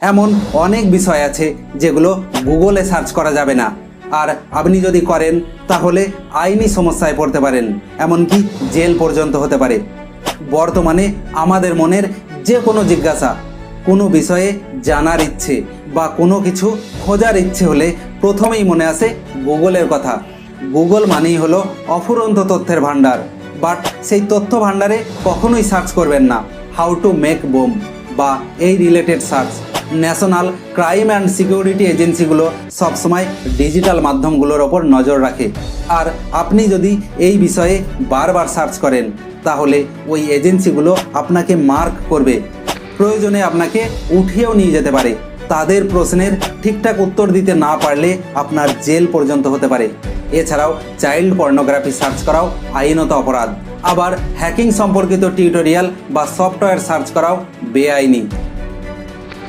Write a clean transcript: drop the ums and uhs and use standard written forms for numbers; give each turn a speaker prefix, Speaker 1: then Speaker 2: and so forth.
Speaker 1: এমন অনেক বিষয় আছে যেগুলো গুগলে সার্চ করা যাবে না, আর আপনি যদি করেন তাহলে আইনি সমস্যায় পড়তে পারেন, এমনকি জেল পর্যন্ত হতে পারে। বর্তমানে আমাদের মনের যে কোনো জিজ্ঞাসা, কোনো বিষয়ে জানার ইচ্ছে বা কোনো কিছু খোঁজার ইচ্ছে হলে প্রথমেই মনে আসে গুগলের কথা। গুগল মানেই হলো অফুরন্ত তথ্যের ভাণ্ডার, বাট সেই তথ্য ভাণ্ডারে কখনোই সার্চ করবেন না হাউ টু মেক বোম বা এই related search. National crime and security এজেন্সিগুলো সবসময় ডিজিটাল মাধ্যমগুলোর ওপর নজর রাখে, আর আপনি যদি এই বিষয়ে বারবার সার্চ করেন তাহলে ওই এজেন্সিগুলো আপনাকে মার্ক করবে, প্রয়োজনে আপনাকে উঠিয়েও নিয়ে যেতে পারে। তাদের প্রশ্নের ঠিকঠাক উত্তর দিতে না পারলে আপনার জেল পর্যন্ত হতে পারে। এছাড়াও চাইল্ড পর্নোগ্রাফি সার্চ করাও আইনত অপরাধ। আবার হ্যাকিং সম্পর্কিত টিউটোরিয়াল বা সফটওয়্যার সার্চ করাও বেআইনি।